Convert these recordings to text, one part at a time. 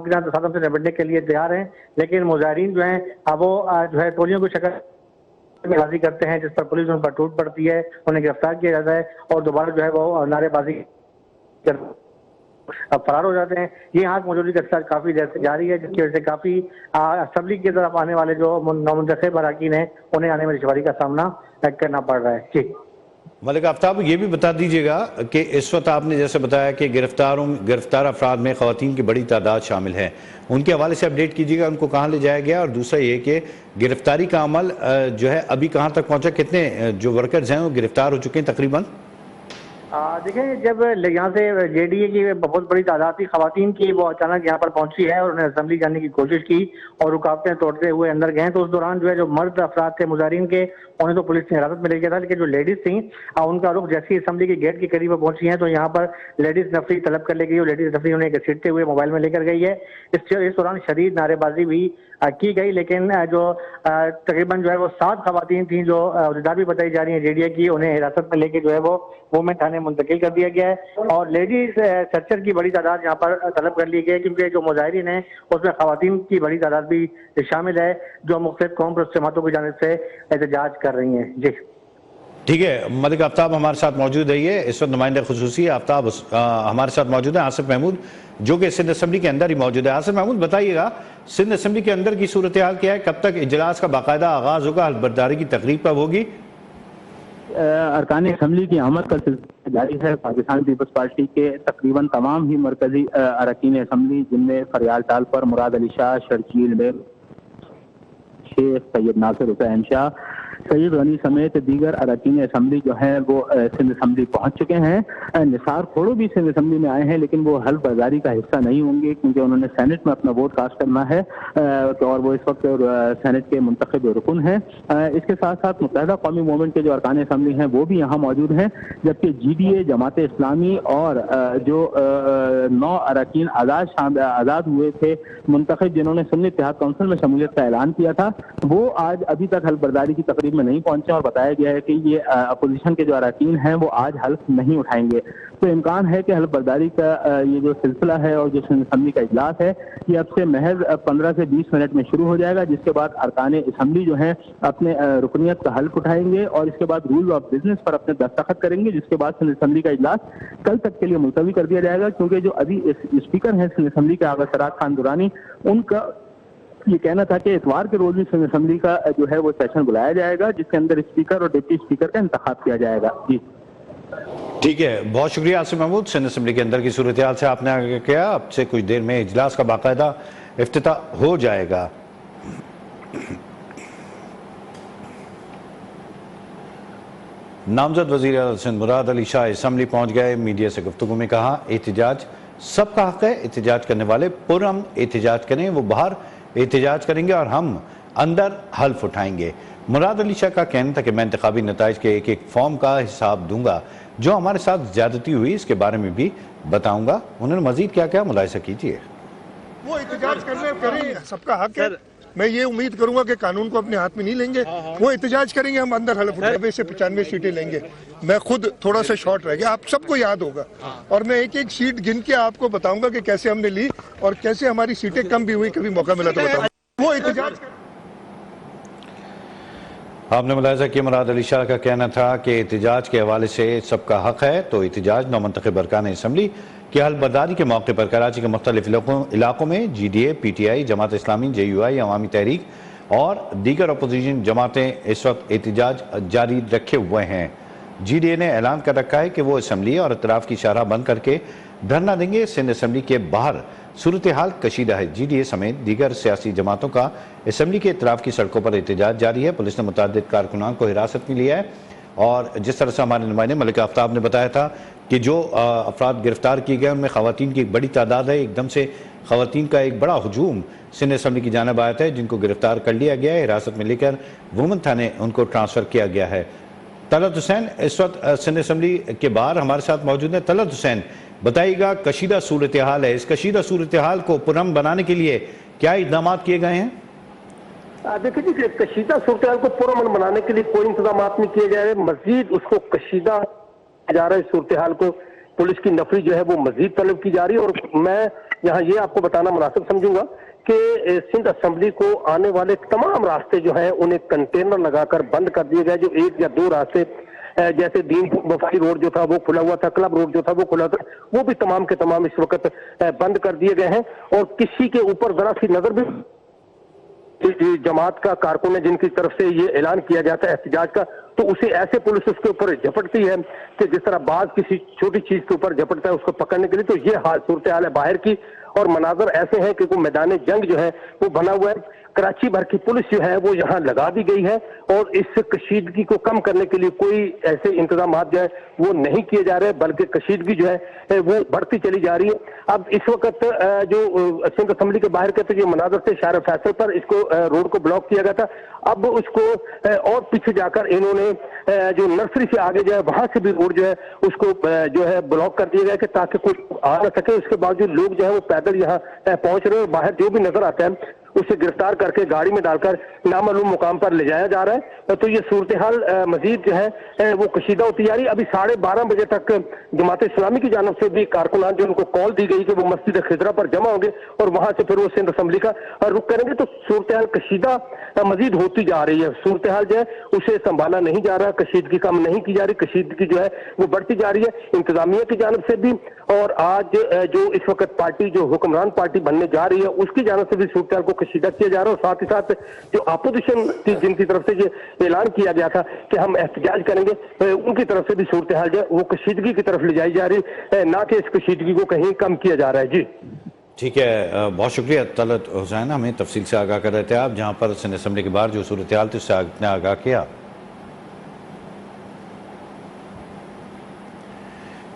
के साथ से निपटने के लिए तैयार हैं, लेकिन मुजाहिरीन जो हैं वो जो है टोलियों की शक्ल में हाजिरी करते हैं, जिस पर पुलिस उन पर टूट पड़ती है, उन्हें गिरफ्तार किया जाता है और दोबारा जो है वो नारेबाजी अब फरार हो जाते हैं। ये यहाँ की मौजूदगी काफी देर से जारी है, जिसकी वजह से काफी असेंबली की तरफ आने वाले जो नामुंतखब अरकान हैं उन्हें आने वाली दुश्वारी का सामना करना पड़ रहा है। जी मलिक आफ्ताब, ये भी बता दीजिएगा कि इस वक्त आपने जैसे बताया कि गिरफ्तार अफराद में खवातीन की बड़ी तादाद शामिल है, उनके हवाले से अपडेट कीजिएगा, उनको कहाँ ले जाया गया, और दूसरा ये कि गिरफ्तारी का अमल जो है अभी कहाँ तक पहुंचा, कितने जो वर्कर्स हैं वो गिरफ्तार हो चुके हैं तकरीबन? देखें, जब यहाँ से जेडीए की बहुत बड़ी तादाद थी खवातीन की, वो अचानक यहाँ पर पहुंची है और उन्हें असेंबली जाने की कोशिश की और रुकावटें तोड़ते हुए अंदर गए, तो उस दौरान जो है जो मर्द अफराद थे मुजाहिरीन के, उन्हें तो पुलिस ने हिरासत में ले लिया था, लेकिन जो लेडीज थी उनका रुख जैसे ही असेंबली के गेट के करीब पहुंची है तो यहाँ पर लेडीज नफरी तलब कर ले गई और लेडीज नफरी उन्हें घसीटते हुए मोबाइल में लेकर गई है। इस दौरान शदीद नारेबाजी भी की गई, लेकिन जो तकरीबन जो है वो 7 खवातीन थी जो अहदेदार भी बताई जा रही है जेडीए की, उन्हें हिरासत में लेके जो है वो वुमेन थाने मुंतकिल कर दिया गया है और लेडीज सर्चर की बड़ी तादाद यहाँ पर तलब कर ली गई है, क्योंकि जो मुजाहिरीन है उसमें खवातीन की बड़ी तादाद भी शामिल है जो मुख्तलिफ कौम पर जमातों की जानिब से एहतजाज कर रही हैं। जी ठीक है, मलिक आफ्ताब हमारे साथ मौजूद है, ये इस वक्त नुमाइंदा खुसूसी आफ्ताब हमारे साथ मौजूद है आसिफ महमूद, जो कि सिंध असेंबली के अंदर ही मौजूद है। आसिफ महमूद, बताइएगा सिंध असेंबली के अंदर की सूरत हाल क्या है, कब तक इजलास का बाकायदा आगाज होगा, हल्फबर्दारी की तकरीब कब होगी? अरकान असम्बली की आमद का सिलसिला जारी है। पाकिस्तान पीपल्स पार्टी के तकरीबन तमाम ही मरकजी अरकान असम्बली, जिनमें फरियाल टाल पर मुराद अली शाह, शर्जील में शेख, सैयद नासिर हुसैन शाह, सईद गनी समेत दीगर अरकान असम्बली जो है वो सिंध असम्बली पहुंच चुके हैं। निसार खोड़ो भी सिंध असम्बली में आए हैं, लेकिन वो हल्फ बर्दारी का हिस्सा नहीं होंगे क्योंकि उन्होंने सेनेट में अपना वोट कास्ट करना है और वो इस वक्त सेनेट के मुंतखब रुकन हैं। इसके साथ साथ मुत्तहिदा कौमी मूवमेंट के जो अरकान असम्बली हैं वो भी यहाँ मौजूद हैं, जबकि GDA, जमात इस्लामी और जो 9 अरकान आज़ाद हुए थे मुंतखब, जिन्होंने सुन्नी इत्तेहाद काउंसिल में शमूलियत का ऐलान किया था, वो आज अभी तक हल्फ बर्दारी की तकरीब में नहीं पहुंचे और बताया गया है कि ये अपोजिशन के जो अरकान हैं वो आज हल्फ नहीं उठाएंगे। तो इम्कान है कि हल्फ बर्दारी का ये जो सिलसिला है और जो असेंबली का इजलास है ये अब से महज 15 से 20 मिनट में शुरू हो जाएगा, जिसके बाद अरकान असेंबली जो है अपने रुकनियत का हल्फ उठाएंगे और इसके बाद रूल ऑफ बिजनेस पर अपने दस्तखत करेंगे, जिसके बाद असेंबली का इजलास कल तक के लिए मुलतवी कर दिया जाएगा, क्योंकि जो अभी स्पीकर हैं असेंबली के आगा सराज खान दुरानी, उनका ये कहना था कि इतवार के रोज भी असेंबली का जो है वो सेशन बुलाया जाएगा, जिसके अंदर स्पीकर और डिप्टी स्पीकर का इंतखाब किया जाएगा। जी ठीक है, बहुत शुक्रिया आसिफ महमूद। सिंध असेंबली के अंदर की सूरत हाल से आपने आगे किया, अब से कुछ देर में इजलास का बाकायदा इफ्तिताह हो जाएगा। नामजद वजीर आला सिंध मुराद अली शाह असेंबली पहुंच गए, मीडिया से गुफ्तगू में कहा एहतजाज सबका हक है, एहतजाज करने वाले पुरअमन एहतजाज करें, वो बाहर एहतजाज करेंगे और हम अंदर हल्फ उठाएंगे। मुराद अली शाह का कहना था कि मैं इंतखाबी नताइज के एक एक फॉर्म का हिसाब दूंगा, जो हमारे साथ ज्यादती हुई इसके बारे में भी बताऊंगा। उन्होंने मजीद क्या क्या मुलाहिजा कीजिए। वो एहतजाज करें, सबका हक है। मैं ये उम्मीद करूंगा कि कानून को अपने हाथ में नहीं लेंगे, वो एहतजाज करेंगे, हम अंदर हल्फ 90 से 95 सीटें लेंगे। मैं खुद थोड़ा सा शॉर्ट रह गया, आप सबको याद होगा, और मैं एक एक सीट गिन के आपको बताऊंगा कि कैसे हमने ली और कैसे हमारी सीटें कम भी हुई, कभी मौका मिला तो बताऊंगा। वो एहतजाज आपने मुलाहिजा किया, मुराद अली शाह का कहना था कि एहतजाज के हवाले से सबका हक है, तो एहतजाज नौमंतखब अरकान असम्बली की हल्फबर्दारी के मौके पर कराची के मुख्तलिफ इलाकों में GDA, PTI, Jamaat Islami, JUI, अवामी तहरीक और दीगर अपोजिशन जमातें इस वक्त एहतजाज जारी रखे हुए हैं। GDA ने ऐलान कर रखा है कि वो असम्बली और इतराफ़ की शाहराह बंद करके धरना देंगे। सिंध असम्बली के बाहर सूरत हाल कशीदा है, GDA समेत दीगर सियासी जमातों का असम्बली के इतराफ़ की सड़कों पर एहतजाज जारी है। पुलिस ने मुतअद्दिद कारकुनान को हिरासत में लिया है और जिस तरह से हमारे नुमाइंदे मलिक आफ्ताब ने बताया था कि जो अफराद गिरफ्तार किए गए उनमें ख़वातीन की एक बड़ी तादाद है, एकदम से ख़वातीन का एक बड़ा हुजूम सिंध असम्बली की जानिब आया था, जिनको गिरफ्तार कर लिया गया है, हिरासत में लेकर वुमेन थाने उनको ट्रांसफ़र किया गया है। तलत हुसैन इस वक्त सिंध असम्बली के बाहर हमारे साथ मौजूद हैं। तलत हुसैन, बताइएगा कशीदा सूरत हाल है, इस कशीदा सूरत हाल को पुरअमन बनाने के लिए क्या इक़दाम किए गए हैं? देखिए जी, कशीदा सूरत हाल को पुरअमन बनाने के लिए कोई इंतजाम नहीं किए जा रहे, मजीद उसको कशीदा जा रहा है। सूरत हाल को पुलिस की नफरी जो है वो मजीद तलब की जा रही है और मैं यहाँ ये आपको बताना मुनासिब समझूंगा कि सिंध असेंबली को आने वाले तमाम रास्ते जो हैं उन्हें कंटेनर लगाकर बंद कर दिए गए। जो एक या दो रास्ते जैसे दीन वफाई रोड जो था वो खुला हुआ था, क्लब रोड जो था वो खुला था, वो भी तमाम के तमाम इस वक्त बंद कर दिए गए हैं। और किसी के ऊपर जरा सी नजर भी जमात का कारकुन है जिनकी तरफ से ये ऐलान किया जाता है एहतजाज का, तो उसे ऐसे पुलिस उसके ऊपर झपटती है कि जिस तरह बाज किसी छोटी चीज के ऊपर झपटता है उसको पकड़ने के लिए। तो ये हाल सूरत हाल है बाहर की, और मनाजर ऐसे हैं कि मैदान जंग जो है वो बना हुआ है। कराची भर की पुलिस जो है वो यहाँ लगा दी गई है और इस कशीदगी को कम करने के लिए कोई ऐसे इंतजाम जो है वो नहीं किए जा रहे, बल्कि कशीदगी जो है वो बढ़ती चली जा रही है। अब इस वक्त जो सिंध असेंबली के बाहर के तो जो मनाजर से शार फैसल पर इसको रोड को ब्लॉक किया गया था, अब उसको और पीछे जाकर इन्होंने जो नर्सरी से आगे जो है वहां से भी रोड जो है उसको जो है ब्लॉक कर दिया गया कि ताकि कोई आ न सके। उसके बावजूद लोग जो है वो पैदल यहाँ पहुंच रहे हैं, बाहर जो भी नजर आता है उसे गिरफ्तार करके गाड़ी में डालकर नामालूम मुकाम पर ले जाया जा रहा है। तो ये सूरत हाल मजीद जो है वो कशीदा होती जा रही है। अभी 12:30 बजे तक जमात इस्लामी की जानब से भी कारकुनान जो उनको कॉल दी गई कि वो मस्जिद खिजरा पर जमा होंगे और वहां से फिर वो सिंध असेंबली का रुख करेंगे। तो सूरत हाल कशीदा मजीद होती जा रही है। सूरत हाल जो है उसे संभाला नहीं जा रहा, कशीदगी कम नहीं की जा रही, कशीदगी जो है वो बढ़ती जा रही है इंतजामिया की जानब से भी। और आज जो इस वक्त पार्टी जो हुक्मरान पार्टी बनने जा रही है उसकी जानब से भी सूरत हाल को कशीदा किया जा रहा है। और साथ ही साथ जो अपोजिशन थी जिनकी तरफ से ये ऐलान किया गया था कि हम एहतजाज करेंगे, उनकी तरफ से भी सूरत हाल जो है वो कशीदगी की तरफ ले जाई जा रही है, ना कि इस कशीदगी को कहीं कम किया जा रहा है। जी ठीक है, बहुत शुक्रिया तलत हुसैन, हमें तफसील से आगाह कर रहे थे आप, जहाँ पर सिंध असेंबली के बाहर जो सूरत हाल थी उससे आपने आगाह किया।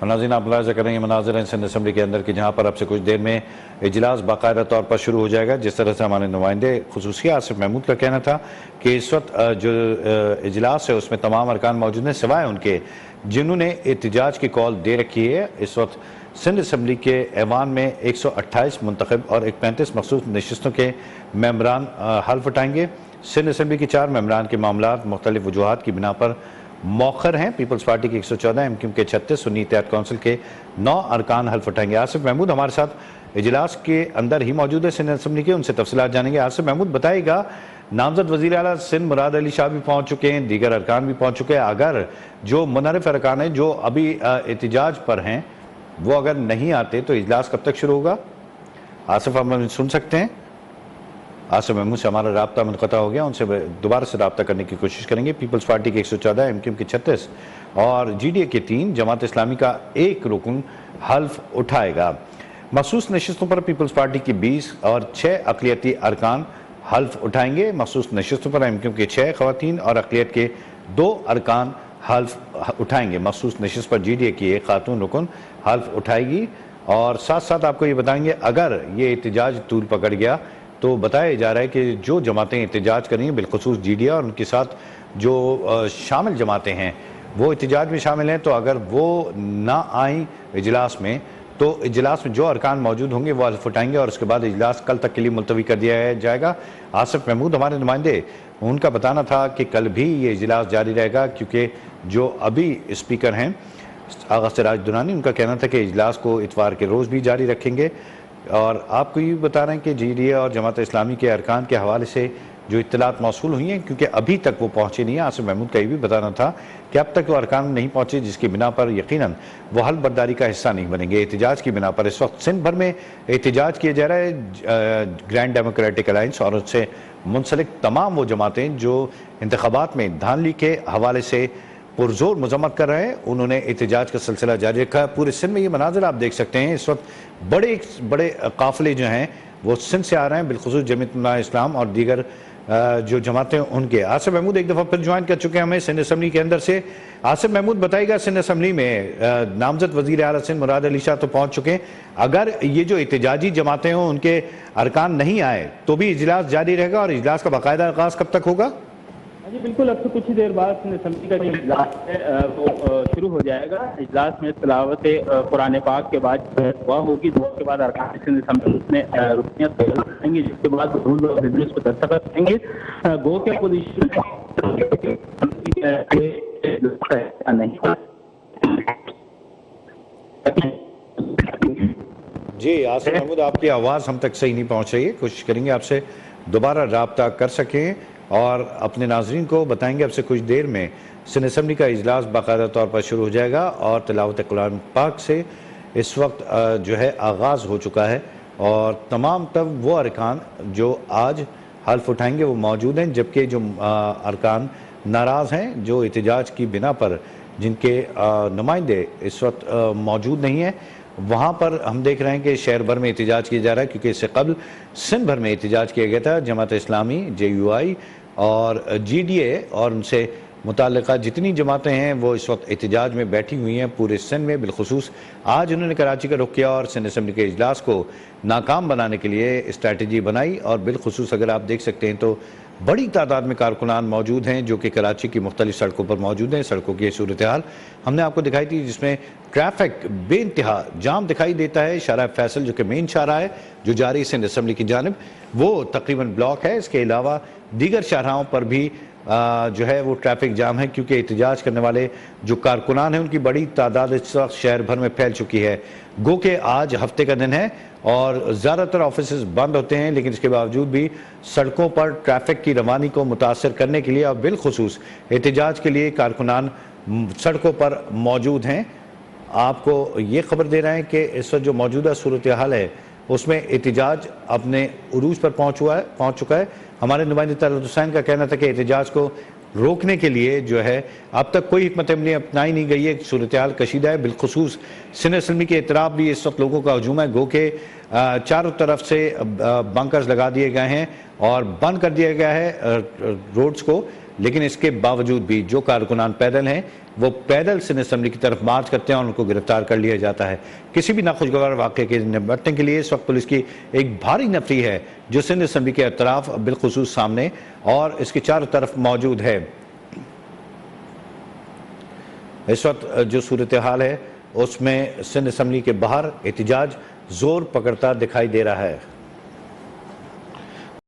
नाज़रीन, आप मुलाहिज़ा करेंगे मनाज़िर हैं सिंध असेंबली के अंदर की, जहाँ पर अब से कुछ देर में इजलास बाकायदा तौर पर शुरू हो जाएगा। जिस तरह से हमारे नुमाइंदे खुसूसी आसिफ महमूद का कहना था कि इस वक्त जो इजलास है उसमें तमाम अरकान मौजूद हैं सिवाय उनके जिन्होंने एहतजाज की कॉल दे रखी है। इस वक्त सिंध असेंबली के ऐवान में 128 मुंतखब और 35 मखसूस नशिस्तों के मेम्बरान हल्फ उठाएंगे। सिंध असेंबली के 4 मेम्बरान के मामला मुख्तलिफ वजूहात की बिना पर मौखर हैं। पीपल्स पार्टी के 114, एमक्यूएम के 36, सुन्नी इत्तेहाद कौंसिल के 9 अरकान हल्फ उठाएंगे। आसिफ महमूद हमारे साथ इजलास के अंदर ही मौजूद है सिंध असेंबली के, उनसे तफसीलात जानेंगे। आसिफ महमूद बताइएगा, नामजद वज़ीर आला सिंध मुराद अली शाह भी पहुंच चुके हैं, दीगर अरकान भी पहुंच चुके हैं। अगर जो मुनहरिफ अरकान हैं जो अभी एहतजाज पर हैं वो अगर नहीं आते तो इजलास कब तक शुरू होगा? आसिफ हम सुन सकते हैं? आसिफ महमूद से हमारा राब्ता मुनक़ता हो गया, उनसे दोबारा से रब्ता करने की कोशिश करेंगे। पीपल्स पार्टी के 114, एमक्यूएम के 36 और जीडीए के 3, जमात इस्लामी का 1 रुकन हल्फ उठाएगा। मखसूस नशिस्तों पर पीपल्स पार्टी की 20 और 6 अक़लियती अरकान हल्फ उठाएंगे। मखसूस नशिस्तों पर एमक्यूएम के 6 ख़वातीन और अक़लियत के 2 अरकान हल्फ उठाएंगे। मखसूस नशिस्त पर जीडीए की 1 खातून रुकन हल्फ उठाएगी। और साथ साथ आपको ये बताएंगे, अगर ये एहतजाज तूल पकड़ गया तो बताया जा रहा है कि जो जमातें एहतजाज करेंगी बिलखुसूस जीडीए और उनके साथ जो शामिल जमातें हैं वो एहतजाज में शामिल हैं, तो अगर वो ना आएँ इजलास में तो इजलास में जो अरकान मौजूद होंगे वो हल्फ उठाएंगे और उसके बाद इजलास कल तक के लिए मुलतवी कर दिया जाएगा। आसिफ महमूद हमारे नुमाइंदे, उनका बताना था कि कल भी ये इजलास जारी रहेगा, क्योंकि जो अभी स्पीकर हैं आगा सिराज दुरानी, उनका कहना था कि इजलास को इतवार के रोज़ भी जारी रखेंगे। और आपको ये बता रहे हैं कि जीडीए और जमात इस्लामी के अरकान के हवाले से जो इत्तलात मौसूल हुई हैं, क्योंकि अभी तक वो पहुँचे नहीं है, आसिफ महमूद का ये भी बताना था कि अब तक वो अरकान नहीं पहुँचे, जिसकी बिना पर यकीनन वो हल बर्दारी का हिस्सा नहीं बनेंगे। एहतजाज की बिना पर इस वक्त सिंध भर में एहतजाज किया जा रहा है। ग्रैंड डेमोक्रेटिक अलायंस और उससे मुंसलिक तमाम वो जमातें जो इंतखाबात में धांधली के हवाले से पुरजोर मजम्मत कर रहे हैं, उन्होंने एहतजाज का सिलसिला जारी रखा है। पूरे सिंध में ये मनाजिर आप देख सकते हैं, इस वक्त बड़े काफिले जो हैं वो सिंध से आ रहे हैं, बिलखुसूस जमीयत उलमा इस्लाम और दीगर जो जमातें उनके। आसिफ महमूद एक दफ़ा फिर ज्वाइन कर चुके हैं हमें सिंध असेंबली के अंदर से। आसिफ महमूद बताइएगा, सिंध असेंबली में नामजद वज़ीर आला सिंध मुराद अली शाह तो पहुँच चुके हैं, अगर ये जो एहतजाजी जमातें हों उनके अरकान नहीं आए तो भी इजलास जारी रहेगा और इजलास का बाकायदा आगाज़ कब तक होगा? जी बिल्कुल, अब से कुछ ही देर बाद असेंबली का जो इजलास है वो शुरू हो जाएगा। इजलास में तिलावत कुरान पाक के बाद दुआ होगी, दुआ के बाद अरकान सिंध असेंबली में रुकनियत करेंगे, जिसके बाद रूल ऑफ बिजनेस पर दस्तखत करेंगे। गो के अपोजिशन नहीं जी आसिफ महमूद, आपकी आवाज़ हम तक सही नहीं पहुंच रही है, कोशिश करेंगे आपसे दोबारा राब्ता कर सकें और अपने नाजरीन को बताएंगे आपसे कुछ देर में सिंध असम्बली का इजलास बाकायदा तौर पर शुरू हो जाएगा और तिलावत कुरान पाक से इस वक्त जो है आगाज़ हो चुका है और तमाम तब वो अरकान जो आज हल्फ उठाएंगे वो मौजूद हैं, जबकि जो अरकान नाराज़ हैं, जो एहतजाज की बिना पर जिनके नुमाइंदे इस वक्त मौजूद नहीं हैं, वहाँ पर हम देख रहे हैं कि शहर भर में एहतजाज किया जा रहा है, क्योंकि इससे कबल सिंध भर में एहतजाज किया गया था। जमात इस्लामी, JUI और GDA और उनसे मुताल्लिक़ा जितनी जमातें हैं वो इस वक्त एहतजाज में बैठी हुई हैं पूरे सिंध में। बिलखुसूस आज उन्होंने कराची का रुख किया और सिंध असम्बली के इजलास को नाकाम बनाने के लिए स्ट्रैटेजी बनाई और बिलखुसूस अगर आप देख सकते हैं तो बड़ी तादाद में कारकुनान मौजूद हैं जो कि कराची की मुख्तलिफ सड़कों पर मौजूद हैं। सड़कों की सूरत हाल हमने आपको दिखाई थी जिसमें ट्रैफिक बेइंतहा जाम दिखाई देता है। शाहराह फैसल जो कि मेन शाहराह है जो जा रही सिंध असम्बली की जानिब वो तकरीबन ब्लॉक है। इसके अलावा दीगर शाहराहों पर भी जो है वो ट्रैफिक जाम है, क्योंकि एहतजाज करने वाले जो कारकुनान हैं उनकी बड़ी तादाद इस वक्त शहर भर में फैल चुकी है। गो के आज हफ्ते का दिन है और ज़्यादातर ऑफिस बंद होते हैं, लेकिन इसके बावजूद भी सड़कों पर ट्रैफिक की रवानी को मुतासर करने के लिए और बिलखुसूस एहतजाज के लिए कारकुनान सड़कों पर मौजूद हैं। आपको ये खबर दे रहे हैं कि इस वक्त जो मौजूदा सूरत हाल है उसमें एहतजाज अपने उरूज पर पहुँच चुका है। हमारे नुमाइंदे तलत हुसैन का कहना था कि एहतजाज को रोकने के लिए जो है अब तक कोई हिकमत अमली अपनाई नहीं गई है, सूरत हाल कशीदा है। बिलखुसूस सिंध असम्बली के एतराफ़ भी इस वक्त लोगों का हजूम है। गो के चारों तरफ से बंकर्स लगा दिए गए हैं और बंद कर दिया गया है रोड्स को, लेकिन इसके बावजूद भी जो कारकुनान पैदल हैं वो पैदल सिंध असम्बली की तरफ मार्च करते हैं और उनको गिरफ्तार कर लिया जाता है। किसी भी नाखुशगवार वाक़े के निपटने के लिए इस वक्त पुलिस की एक भारी नफरी है जो सिंध असम्बली के अतराफ बिलखुसूस सामने और इसके चारों तरफ मौजूद है। इस वक्त जो सूरत हाल है उसमें सिंध असम्बली के बाहर एहतजाज जोर पकड़ता दिखाई दे रहा है।